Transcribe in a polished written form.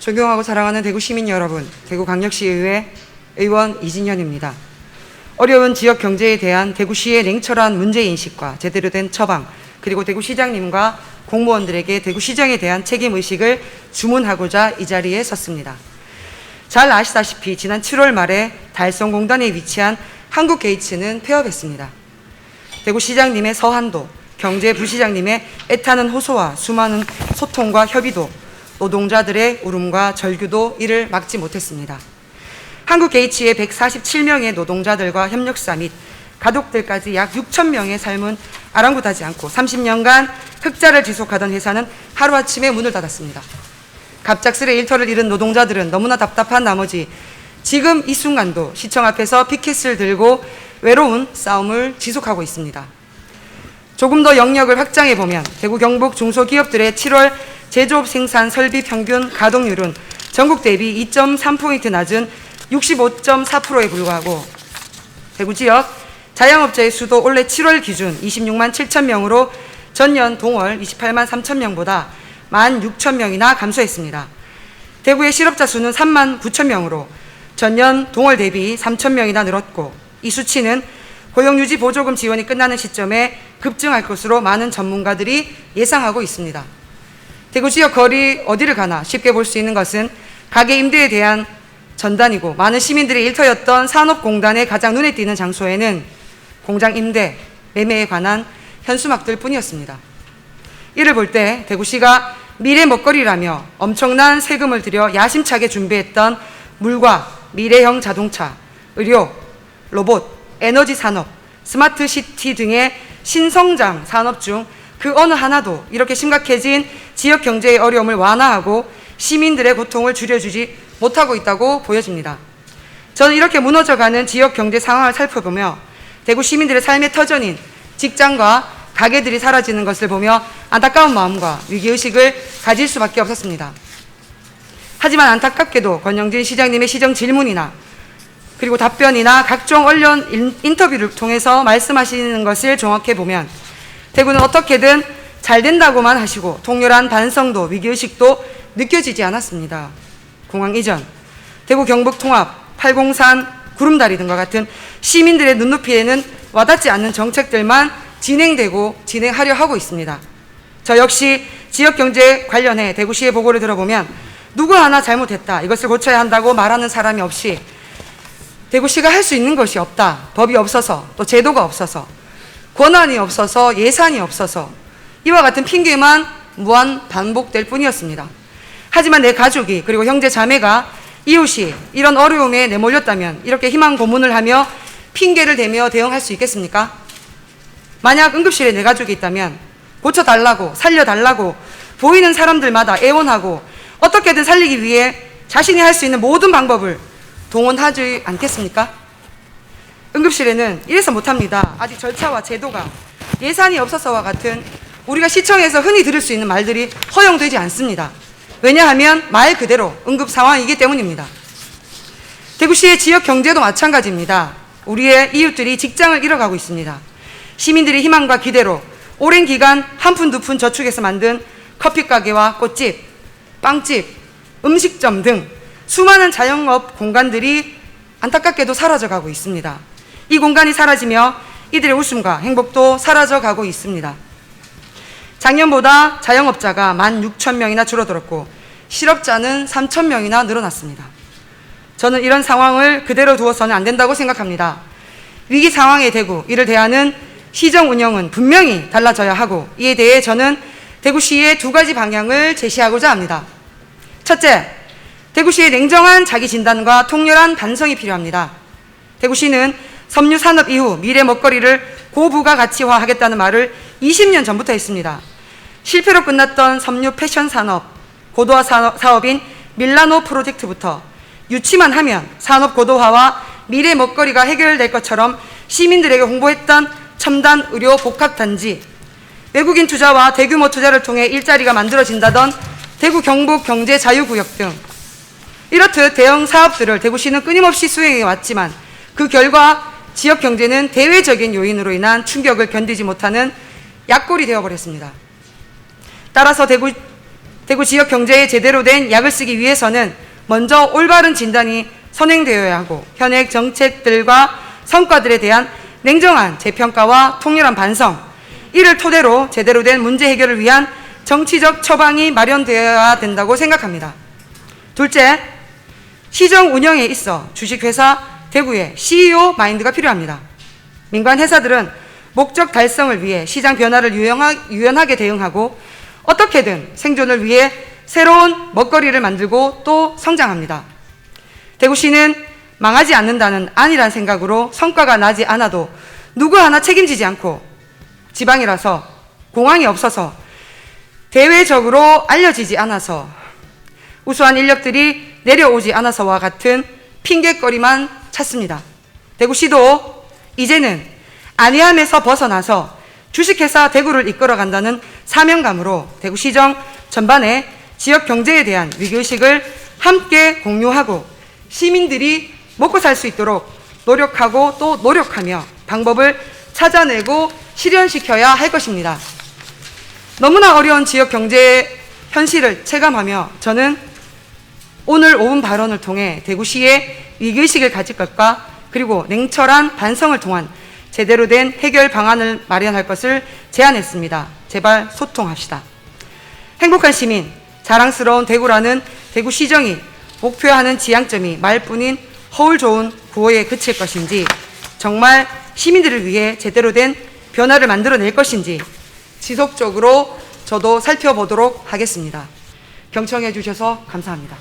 존경하고 사랑하는 대구 시민 여러분, 대구광역시의회 의원 이진현입니다. 어려운 지역 경제에 대한 대구시의 냉철한 문제인식과 제대로 된 처방, 그리고 대구시장님과 공무원들에게 대구시정에 대한 책임의식을 주문하고자 이 자리에 섰습니다. 잘 아시다시피 지난 7월 말에 달성공단에 위치한 한국게이츠는 폐업했습니다. 대구시장님의 서한도, 경제부시장님의 애타는 호소와 수많은 소통과 협의도, 노동자들의 울음과 절규도 이를 막지 못했습니다. 한국게이츠의 147명의 노동자들과 협력사 및 가족들까지 약 6천 명의 삶은 아랑곳하지 않고 30년간 흑자를 지속하던 회사는 하루아침에 문을 닫았습니다. 갑작스레 일터를 잃은 노동자들은 너무나 답답한 나머지 지금 이 순간도 시청 앞에서 피켓을 들고 외로운 싸움을 지속하고 있습니다. 조금 더 영역을 확장해 보면 대구 경북 중소기업들의 7월 제조업 생산 설비 평균 가동률은 전국 대비 2.3포인트 낮은 65.4%에 불과하고 대구 지역 자영업자의 수도 올해 7월 기준 26만 7천 명으로 전년 동월 28만 3천 명보다 1만 6천 명이나 감소했습니다. 대구의 실업자 수는 3만 9천 명으로 전년 동월 대비 3천 명이나 늘었고 이 수치는 고용유지 보조금 지원이 끝나는 시점에 급증할 것으로 많은 전문가들이 예상하고 있습니다. 대구 지역 거리 어디를 가나 쉽게 볼 수 있는 것은 가게 임대에 대한 전단이고 많은 시민들의 일터였던 산업공단의 가장 눈에 띄는 장소에는 공장 임대, 매매에 관한 현수막들 뿐이었습니다. 이를 볼 때 대구시가 미래 먹거리라며 엄청난 세금을 들여 야심차게 준비했던 물과 미래형 자동차, 의료, 로봇, 에너지 산업, 스마트 시티 등의 신성장 산업 중 그 어느 하나도 이렇게 심각해진 지역 경제의 어려움을 완화하고 시민들의 고통을 줄여주지 못하고 있다고 보여집니다. 저는 이렇게 무너져가는 지역 경제 상황을 살펴보며 대구 시민들의 삶의 터전인 직장과 가게들이 사라지는 것을 보며 안타까운 마음과 위기의식을 가질 수밖에 없었습니다. 하지만 안타깝게도 권영진 시장님의 시정 질문이나 그리고 답변이나 각종 언론 인터뷰를 통해서 말씀하시는 것을 종합해 보면 대구는 어떻게든 잘 된다고만 하시고 통렬한 반성도 위기의식도 느껴지지 않았습니다. 공항 이전, 대구 경북 통합, 803, 구름다리 등과 같은 시민들의 눈높이에는 와닿지 않는 정책들만 진행되고 진행하려 하고 있습니다. 저 역시 지역경제 관련해 대구시의 보고를 들어보면 누구 하나 잘못했다, 이것을 고쳐야 한다고 말하는 사람이 없이 대구시가 할 수 있는 것이 없다, 법이 없어서 또 제도가 없어서 권한이 없어서 예산이 없어서 이와 같은 핑계만 무한 반복될 뿐이었습니다. 하지만 내 가족이 그리고 형제 자매가 이웃이 이런 어려움에 내몰렸다면 이렇게 희망 고문을 하며 핑계를 대며 대응할 수 있겠습니까? 만약 응급실에 내 가족이 있다면 고쳐달라고 살려달라고 보이는 사람들마다 애원하고 어떻게든 살리기 위해 자신이 할 수 있는 모든 방법을 동원하지 않겠습니까? 응급실에는 이래서 못합니다, 아직 절차와 제도가, 예산이 없어서와 같은 우리가 시청에서 흔히 들을 수 있는 말들이 허용되지 않습니다. 왜냐하면 말 그대로 응급 상황이기 때문입니다. 대구시의 지역 경제도 마찬가지입니다. 우리의 이웃들이 직장을 잃어가고 있습니다. 시민들이 희망과 기대로 오랜 기간 한 푼 두 푼 저축해서 만든 커피가게와 꽃집, 빵집, 음식점 등 수많은 자영업 공간들이 안타깝게도 사라져가고 있습니다. 이 공간이 사라지며 이들의 웃음과 행복도 사라져가고 있습니다. 작년보다 자영업자가 16,000명이나 줄어들었고 실업자는 3,000명이나 늘어났습니다. 저는 이런 상황을 그대로 두어서는 안 된다고 생각합니다. 위기 상황의 대구, 이를 대하는 시정 운영은 분명히 달라져야 하고 이에 대해 저는 대구시의 두 가지 방향을 제시하고자 합니다. 첫째, 대구시의 냉정한 자기 진단과 통렬한 반성이 필요합니다. 대구시는 섬유 산업 이후 미래 먹거리를 고부가 가치화하겠다는 말을 20년 전부터 했습니다. 실패로 끝났던 섬유 패션 산업, 고도화 사업인 밀라노 프로젝트부터 유치만 하면 산업 고도화와 미래 먹거리가 해결될 것처럼 시민들에게 홍보했던 첨단 의료 복합단지, 외국인 투자와 대규모 투자를 통해 일자리가 만들어진다던 대구 경북 경제 자유구역 등 이렇듯 대형 사업들을 대구시는 끊임없이 수행해 왔지만 그 결과 지역 경제는 대외적인 요인으로 인한 충격을 견디지 못하는 약골이 되어버렸습니다. 따라서 대구 지역 경제에 제대로 된 약을 쓰기 위해서는 먼저 올바른 진단이 선행되어야 하고 현행 정책들과 성과들에 대한 냉정한 재평가와 통렬한 반성, 이를 토대로 제대로 된 문제 해결을 위한 정치적 처방이 마련되어야 된다고 생각합니다. 둘째, 시정 운영에 있어 주식회사 대구의 CEO 마인드가 필요합니다. 민간 회사들은 목적 달성을 위해 시장 변화를 유연하게 대응하고 어떻게든 생존을 위해 새로운 먹거리를 만들고 또 성장합니다. 대구시는 망하지 않는다는 안일한 생각으로 성과가 나지 않아도 누구 하나 책임지지 않고 지방이라서 공항이 없어서 대외적으로 알려지지 않아서 우수한 인력들이 내려오지 않아서와 같은 핑계거리만 찾습니다. 대구시도 이제는 안이함에서 벗어나서 주식회사 대구를 이끌어간다는 사명감으로 대구시정 전반에 지역 경제에 대한 위기의식을 함께 공유하고 시민들이 먹고 살 수 있도록 노력하고 또 노력하며 방법을 찾아내고 실현시켜야 할 것입니다. 너무나 어려운 지역 경제의 현실을 체감하며 저는 오늘 5분 발언을 통해 대구시의 위기의식을 가질 것과 그리고 냉철한 반성을 통한 제대로 된 해결 방안을 마련할 것을 제안했습니다. 제발 소통합시다. 행복한 시민, 자랑스러운 대구라는 대구시정이 목표하는 지향점이 말뿐인 허울 좋은 구호에 그칠 것인지 정말 시민들을 위해 제대로 된 변화를 만들어낼 것인지 지속적으로 저도 살펴보도록 하겠습니다. 경청해 주셔서 감사합니다.